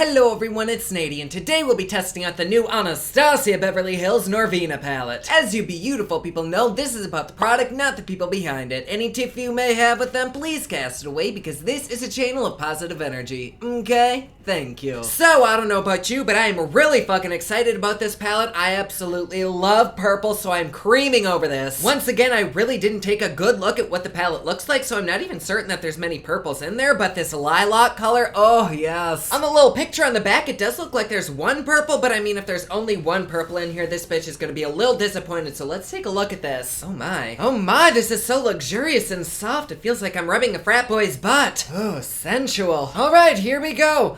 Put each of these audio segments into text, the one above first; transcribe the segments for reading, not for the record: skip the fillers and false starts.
Hello everyone, it's Nady, and today we'll be testing out the new Anastasia Beverly Hills Norvina palette. As you beautiful people know, this is about the product, not the people behind it. Any tiff you may have with them, please cast it away, because this is a channel of positive energy. Okay? Thank you. So, I don't know about you, but I am really fucking excited about this palette. I absolutely love purple, so I'm creaming over this. Once again, I really didn't take a good look at what the palette looks like, so I'm not even certain that there's many purples in there, but this lilac color, oh yes. On the little picture on the back, it does look like there's one purple, but I mean, if there's only one purple in here, this bitch is gonna be a little disappointed, so let's take a look at this. Oh my, this is so luxurious and soft, it feels like I'm rubbing a frat boy's butt. Oh, sensual. All right, here we go.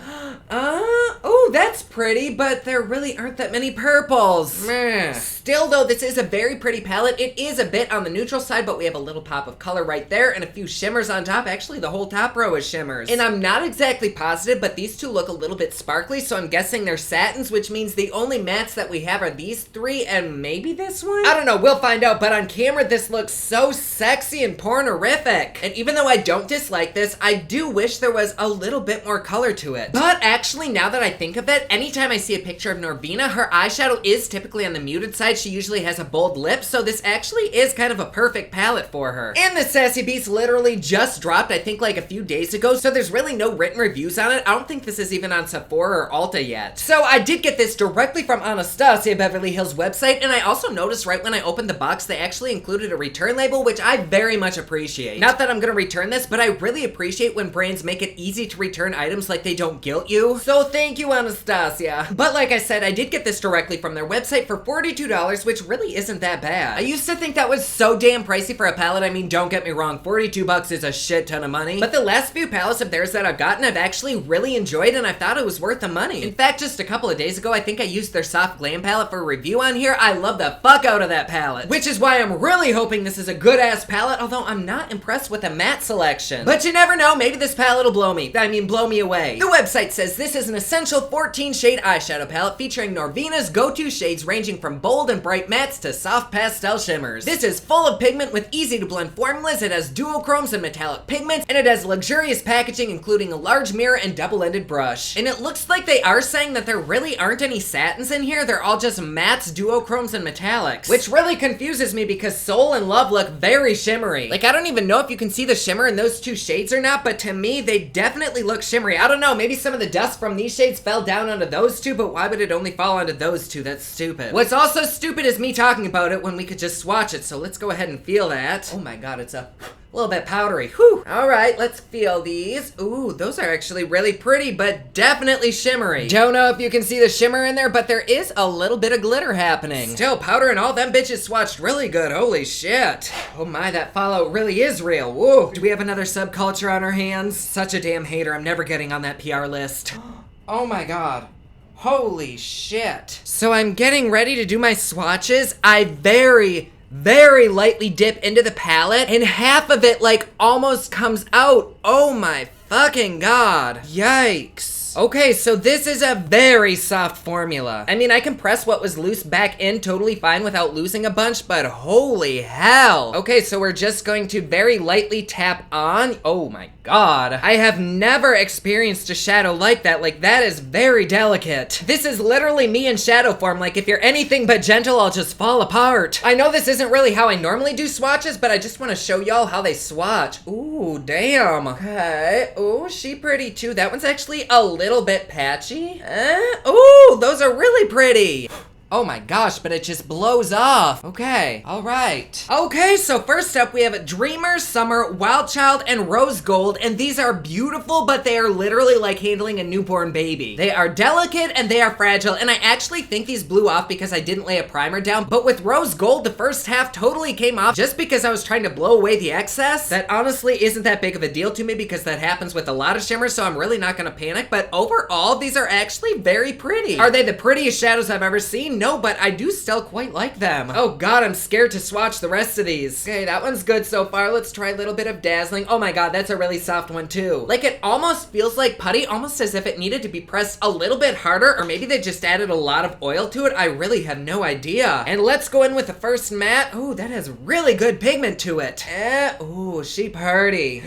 Oh, that's pretty, but there really aren't that many purples. Meh. Still though, this is a very pretty palette. It is a bit on the neutral side, but we have a little pop of color right there and a few shimmers on top. Actually, the whole top row is shimmers. And I'm not exactly positive, but these two look a little bit sparkly, so I'm guessing they're satins, which means the only mattes that we have are these three and maybe this one? I don't know, we'll find out, but on camera this looks so sexy and pornorific. And even though I don't dislike this, I do wish there was a little bit more color to it. But actually, now that I think of it, anytime I see a picture of Norvina, her eyeshadow is typically on the muted side. She usually has a bold lip, so this actually is kind of a perfect palette for her. And the Sassy Beast literally just dropped, I think like a few days ago, so there's really no written reviews on it. I don't think this is even on Sephora or Ulta yet. So I did get this directly from Anastasia Beverly Hills website, and I also noticed right when I opened the box, they actually included a return label, which I very much appreciate. Not that I'm gonna return this, but I really appreciate when brands make it easy to return items, like they don't guilt you. So thank you, Anastasia. But like I said, I did get this directly from their website for $42, which really isn't that bad. I used to think that was so damn pricey for a palette. I mean, don't get me wrong, 42 bucks is a shit ton of money. But the last few palettes of theirs that I've gotten, I've actually really enjoyed, and I thought it was worth the money. In fact, just a couple of days ago, I think I used their Soft Glam palette for a review on here. I love the fuck out of that palette, which is why I'm really hoping this is a good-ass palette, although I'm not impressed with the matte selection. But you never know, maybe this palette will blow me. I mean, blow me away. The website says this is an essential 14-shade eyeshadow palette featuring Norvina's go-to shades ranging from bold and bright mattes to soft pastel shimmers. This is full of pigment with easy-to-blend formulas. It has duochromes and metallic pigments, and it has luxurious packaging including a large mirror and double-ended brush. And it looks like they are saying that there really aren't any satins in here. They're all just mattes, duochromes, and metallics, which really confuses me because Soul and Love look very shimmery. Like, I don't even know if you can see the shimmer in those two shades or not, but to me, they definitely look shimmery. I don't know, maybe some of the dust from these shades fell down onto those two, but why would it only fall onto those two? That's stupid. What's also stupid is me talking about it when we could just swatch it, so let's go ahead and feel that. Oh my god, it's a little bit powdery. Whew. Alright, let's feel these. Ooh, those are actually really pretty, but definitely shimmery. Don't know if you can see the shimmer in there, but there is a little bit of glitter happening. Still, powder and all them bitches swatched really good. Holy shit. Oh my, that fallout really is real. Whoa. Do we have another subculture on our hands? Such a damn hater. I'm never getting on that PR list. Oh my god. Holy shit. So I'm getting ready to do my swatches. I very lightly dip into the palette, and half of it like almost comes out. Oh my fucking god. Yikes. Okay, so this is a very soft formula. I mean, I can press what was loose back in totally fine without losing a bunch, but holy hell. Okay, so we're just going to very lightly tap on. Oh my god. I have never experienced a shadow like that. Like, that is very delicate. This is literally me in shadow form. Like, if you're anything but gentle, I'll just fall apart. I know this isn't really how I normally do swatches, but I just want to show y'all how they swatch. Ooh, damn. Okay. Ooh, she pretty too. That one's actually a little bit patchy. Ooh, those are really pretty. Oh my gosh, but it just blows off. Okay, all right. Okay, so first up we have Dreamer, Summer, Wild Child, and Rose Gold, and these are beautiful, but they are literally like handling a newborn baby. They are delicate and they are fragile, and I actually think these blew off because I didn't lay a primer down, but with Rose Gold, the first half totally came off just because I was trying to blow away the excess. That honestly isn't that big of a deal to me because that happens with a lot of shimmers, so I'm really not gonna panic, but overall, these are actually very pretty. Are they the prettiest shadows I've ever seen? No, but I do still quite like them. Oh god, I'm scared to swatch the rest of these. Okay, that one's good so far. Let's try a little bit of Dazzling. Oh my god, that's a really soft one too. Like, it almost feels like putty, almost as if it needed to be pressed a little bit harder, or maybe they just added a lot of oil to it. I really have no idea. And let's go in with the first matte. Ooh, that has really good pigment to it. Ooh, she pretty.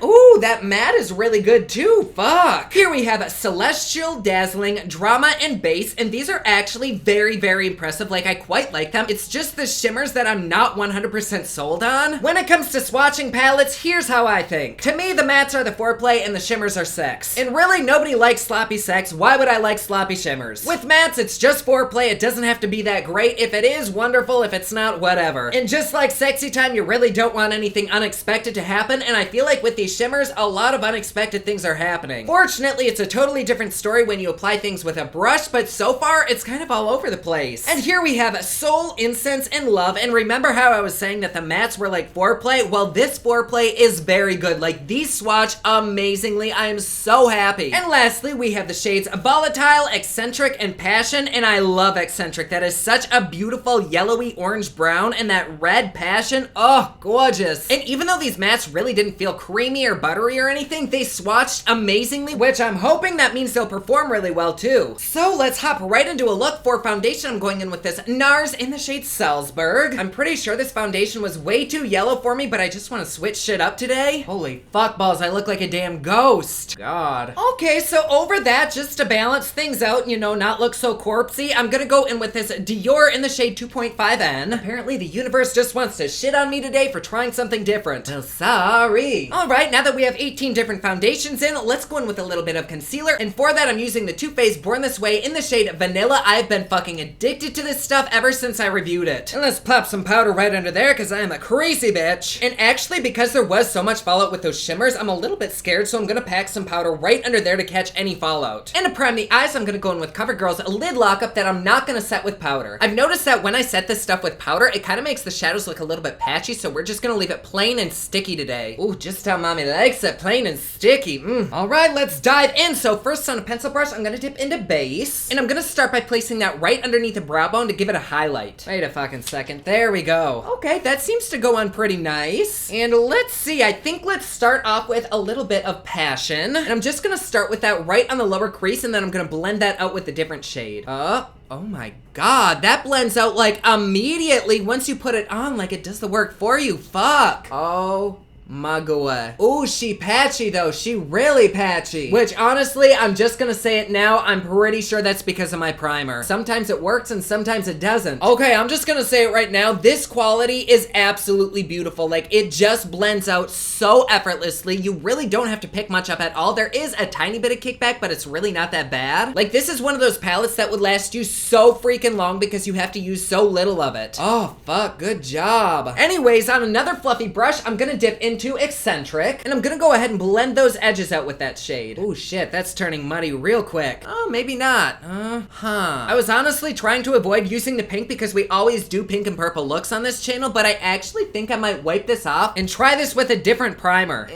Ooh, that matte is really good too. Fuck. Here we have Celestial, Dazzling, Drama, and Base, and these are actually very, very impressive. Like, I quite like them. It's just the shimmers that I'm not 100% sold on. When it comes to swatching palettes, here's how I think. To me, the mattes are the foreplay and the shimmers are sex. And really, nobody likes sloppy sex. Why would I like sloppy shimmers? With mattes, it's just foreplay. It doesn't have to be that great. If it is, wonderful. If it's not, whatever. And just like sexy time, you really don't want anything unexpected to happen, and I feel like with these shimmers, a lot of unexpected things are happening. Fortunately, it's a totally different story when you apply things with a brush, but so far, it's kind of all over the place. And here we have Soul, Incense, and Love, and remember how I was saying that the mattes were like foreplay? Well, this foreplay is very good. Like, these swatch amazingly. I am so happy. And lastly, we have the shades Volatile, Eccentric, and Passion, and I love Eccentric. That is such a beautiful yellowy orange brown, and that red Passion, oh, gorgeous. And even though these mattes really didn't feel creamy or buttery or anything, they swatched amazingly, which I'm hoping that means they'll perform really well too. So let's hop right into a look. For foundation, I'm going in with this NARS in the shade Salzburg. I'm pretty sure this foundation was way too yellow for me, but I just want to switch shit up today. Holy fuck balls, I look like a damn ghost. God. Okay, so over that, just to balance things out, you know, not look so corpsey, I'm gonna go in with this Dior in the shade 2.5N. Apparently the universe just wants to shit on me today for trying something different. Well, sorry. Alright, now that we have 18 different foundations in, let's go in with a little bit of concealer, and for that I'm using the Too Faced Born This Way in the shade Vanilla. I've been fucking addicted to this stuff ever since I reviewed it. And let's pop some powder right under there, because I am a crazy bitch. And actually, because there was so much fallout with those shimmers, I'm a little bit scared, so I'm gonna pack some powder right under there to catch any fallout. And to prime the eyes, I'm gonna go in with CoverGirl's lid lockup that I'm not gonna set with powder. I've noticed that when I set this stuff with powder, it kind of makes the shadows look a little bit patchy, so we're just gonna leave it plain and sticky today. Ooh, just how mommy likes it, plain and sticky. Alright, let's dive in. So first on a pencil brush, I'm gonna dip into base, and I'm gonna start by placing that right underneath the brow bone to give it a highlight. Wait a fucking second, there we go. Okay, that seems to go on pretty nice. And let's see, I think let's start off with a little bit of Passion. And I'm just gonna start with that right on the lower crease, and then I'm gonna blend that out with a different shade. Oh my god, that blends out like immediately once you put it on, like it does the work for you. Fuck. Oh my god. Ooh, she patchy though. She really patchy. Which honestly, I'm just gonna say it now, I'm pretty sure that's because of my primer. Sometimes it works and sometimes it doesn't. Okay, I'm just gonna say it right now. This quality is absolutely beautiful. Like, it just blends out so effortlessly. You really don't have to pick much up at all. There is a tiny bit of kickback, but it's really not that bad. Like, this is one of those palettes that would last you so freaking long because you have to use so little of it. Oh, fuck, good job. Anyways, on another fluffy brush, I'm gonna dip into Eccentric, and I'm gonna go ahead and blend those edges out with that shade. Oh shit, that's turning muddy real quick. Oh, maybe not. I was honestly trying to avoid using the pink because we always do pink and purple looks on this channel, but I actually think I might wipe this off and try this with a different primer.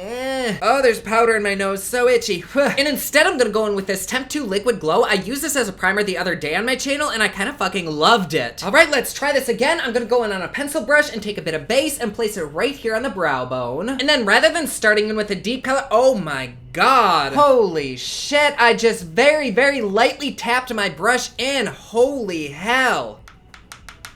Oh, there's powder in my nose, so itchy. And instead I'm gonna go in with this Temp 2 Liquid Glow. I used this as a primer the other day on my channel, and I kind of fucking loved it. Alright, let's try this again. I'm gonna go in on a pencil brush and take a bit of base and place it right here on the brow bone. And then rather than starting in with a deep color, oh my god. Holy shit, I just very, very lightly tapped my brush in. Holy hell.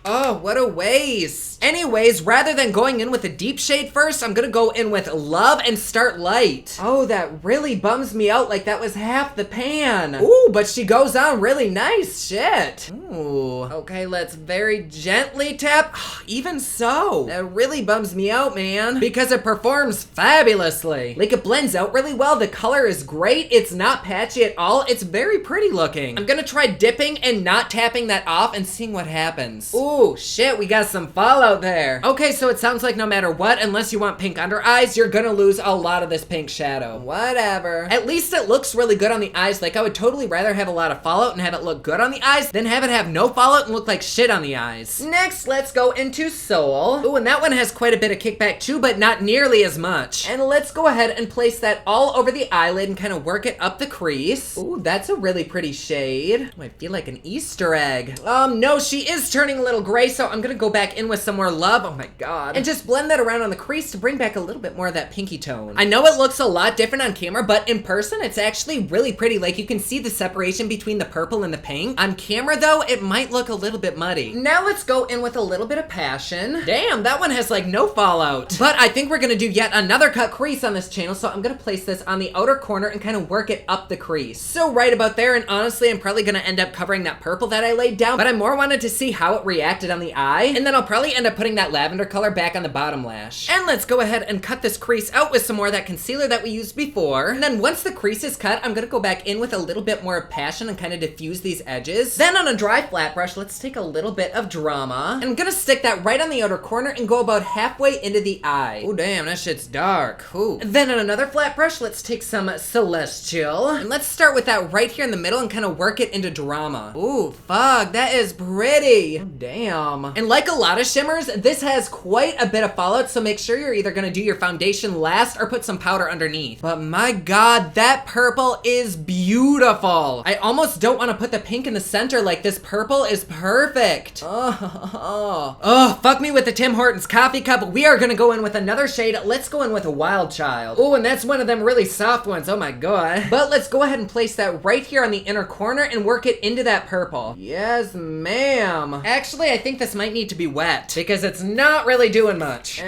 Oh, what a waste. Anyways, rather than going in with a deep shade first, I'm gonna go in with Love and start light. Oh, that really bums me out, like that was half the pan. Ooh, but she goes on really nice. Shit. Ooh. Okay, let's very gently tap. Even so, that really bums me out, man, because it performs fabulously. Like, it blends out really well. The color is great. It's not patchy at all. It's very pretty looking. I'm gonna try dipping and not tapping that off and seeing what happens. Ooh, shit, we got some fallout there. Okay, so it sounds like no matter what, unless you want pink under eyes, you're gonna lose a lot of this pink shadow. Whatever. At least it looks really good on the eyes. Like, I would totally rather have a lot of fallout and have it look good on the eyes than have it have no fallout and look like shit on the eyes. Next, let's go into Soul. Ooh, and that one has quite a bit of kickback too, but not nearly as much. And let's go ahead and place that all over the eyelid and kind of work it up the crease. Ooh, that's a really pretty shade. Ooh, I feel like an Easter egg. No, she is turning a little little gray, so I'm gonna go back in with some more love. Oh my god. And just blend that around on the crease to bring back a little bit more of that pinky tone. I know it looks a lot different on camera, but in person, it's actually really pretty. Like, you can see the separation between the purple and the pink. On camera, though, it might look a little bit muddy. Now let's go in with a little bit of passion. Damn, that one has like no fallout. But I think we're gonna do yet another cut crease on this channel, so I'm gonna place this on the outer corner and kind of work it up the crease. So right about there, and honestly, I'm probably gonna end up covering that purple that I laid down, but I more wanted to see how it reacted on the eye, and then I'll probably end up putting that lavender color back on the bottom lash. And let's go ahead and cut this crease out with some more of that concealer that we used before. And then once the crease is cut, I'm gonna go back in with a little bit more passion and kind of diffuse these edges. Then on a dry flat brush, let's take a little bit of drama, and I'm gonna stick that right on the outer corner and go about halfway into the eye. Oh damn, that shit's dark. Ooh. And then on another flat brush, let's take some Celestial, and let's start with that right here in the middle and kind of work it into drama. Ooh, fuck, that is pretty. Oh, damn. And like a lot of shimmers, this has quite a bit of fallout, so make sure you're either gonna do your foundation last or put some powder underneath. But my god, that purple is beautiful. I almost don't want to put the pink in the center. Like, this purple is perfect. Oh, fuck me with the Tim Hortons coffee cup. We are gonna go in with another shade. Let's go in with a Wild Child. Oh, and that's one of them really soft ones. Oh my god. But let's go ahead and place that right here on the inner corner and work it into that purple. Yes, ma'am. Actually, I think this might need to be wet because it's not really doing much.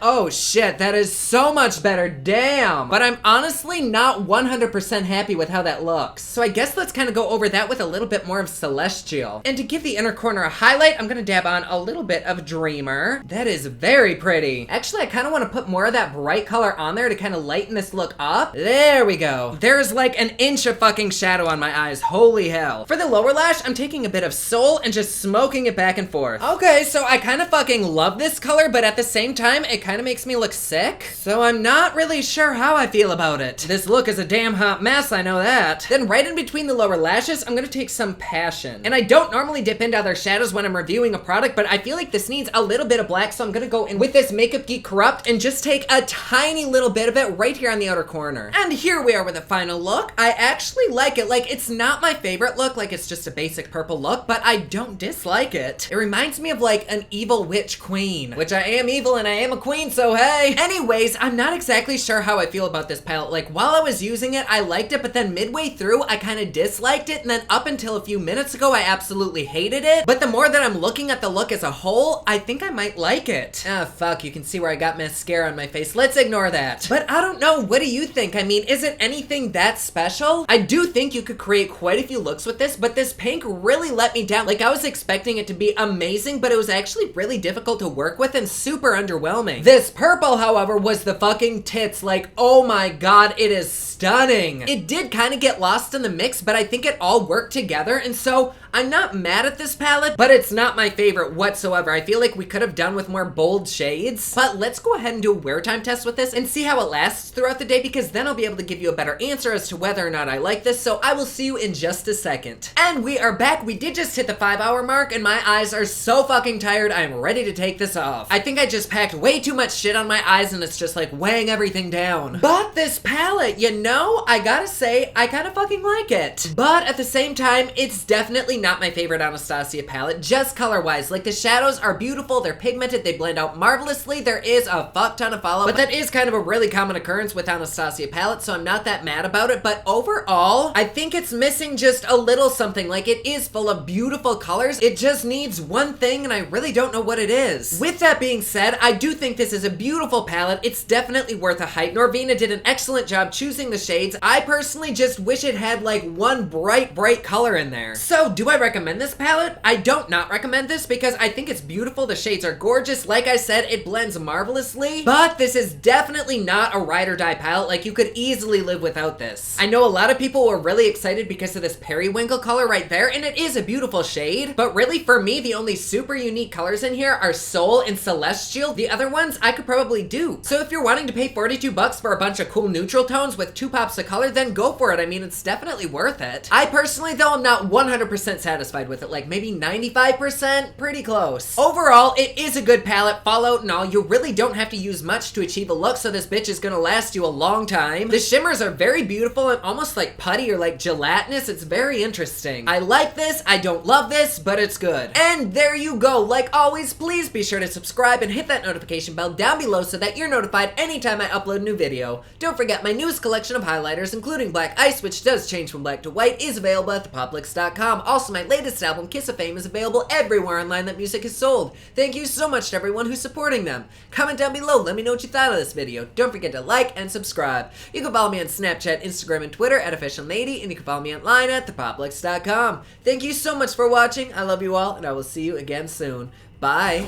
Oh shit, that is so much better. Damn. But I'm honestly not 100% happy with how that looks. So I guess let's kind of go over that with a little bit more of Celestial. And to give the inner corner a highlight, I'm gonna dab on a little bit of Dreamer. That is very pretty. Actually, I kind of want to put more of that bright color on there to kind of lighten this look up. There we go. There's like an inch of fucking shadow on my eyes. Holy hell. For the lower lash, I'm taking a bit of Soul and just smoking it back and forth. Okay, so I kind of fucking love this color, but at the same time, it kind of makes me look sick. So I'm not really sure how I feel about it. This look is a damn hot mess, I know that. Then right in between the lower lashes, I'm gonna take some Passion. And I don't normally dip into other shadows when I'm reviewing a product, but I feel like this needs a little bit of black, so I'm gonna go in with this Makeup Geek Corrupt and just take a tiny little bit of it right here on the outer corner. And here we are with the final look. I actually like it. Like, it's not my favorite look, like it's just a basic purple look, but I don't dislike it. It reminds me of like an evil witch queen, which I am evil and I am a queen, so hey. Anyways, I'm not exactly sure how I feel about this palette. Like, while I was using it, I liked it, but then midway through, I kind of disliked it, and then up until a few minutes ago, I absolutely hated it. But the more that I'm looking at the look as a whole, I think I might like it. Ah, fuck, you can see where I got mascara on my face. Let's ignore that. But I don't know, what do you think? I mean, is it anything that special? I do think you could create quite a few looks with this, but this pink really let me down. Like, I was expecting it to be amazing, but it was actually really difficult to work with and super underwhelming. This purple, however, was the fucking tits. Like, oh my god, it is stunning. It did kind of get lost in the mix, but I think it all worked together, and so I'm not mad at this palette, but it's not my favorite whatsoever. I feel like we could have done with more bold shades. But let's go ahead and do a wear time test with this and see how it lasts throughout the day, because then I'll be able to give you a better answer as to whether or not I like this. So I will see you in just a second. And we are back. We did just hit the 5-hour mark, and my eyes are so fucking tired. I'm ready to take this off. I think I just packed way too much shit on my eyes, and it's just like weighing everything down. But this palette, you know, I gotta say, I kind of fucking like it. But at the same time, it's definitely not my favorite Anastasia palette, just color-wise. Like, the shadows are beautiful, they're pigmented, they blend out marvelously, there is a fuck ton of fallout, but that is kind of a really common occurrence with Anastasia palettes, so I'm not that mad about it. But overall, I think it's missing just a little something. Like, it is full of beautiful colors, it just needs one thing, and I really don't know what it is. With that being said, I do think this is a beautiful palette. It's definitely worth a hype. Norvina did an excellent job choosing the shades. I personally just wish it had like one bright color in there. So do I recommend this palette? I don't not recommend this because I think it's beautiful. The shades are gorgeous. Like I said, it blends marvelously, but this is definitely not a ride or die palette. Like, you could easily live without this. I know a lot of people were really excited because of this periwinkle color right there, and it is a beautiful shade, but really for me, the only super unique colors in here are Soul and Celestial. The other ones I could probably do. So if you're wanting to pay $42 for a bunch of cool neutral tones with 2 pops of color, then go for it. I mean, it's definitely worth it. I personally, though, am not 100% 100% satisfied with it, like maybe 95%, pretty close. Overall, it is a good palette, fallout and all. You really don't have to use much to achieve a look, so this bitch is gonna last you a long time. The shimmers are very beautiful and almost like putty or like gelatinous. It's very interesting. I like this, I don't love this, but it's good. And there you go. Like always, please be sure to subscribe and hit that notification bell down below so that you're notified anytime I upload a new video. Don't forget my newest collection of highlighters, including Black Ice, which does change from black to white, is available at thepublix.com. Also, my latest album, Kiss of Fame, is available everywhere online that music is sold. Thank you so much to everyone who's supporting them. Comment down below, let me know what you thought of this video. Don't forget to like and subscribe. You can follow me on Snapchat, Instagram, and Twitter at OfficialNady, and you can follow me online at thepublix.com. Thank you so much for watching. I love you all, and I will see you again soon. Bye.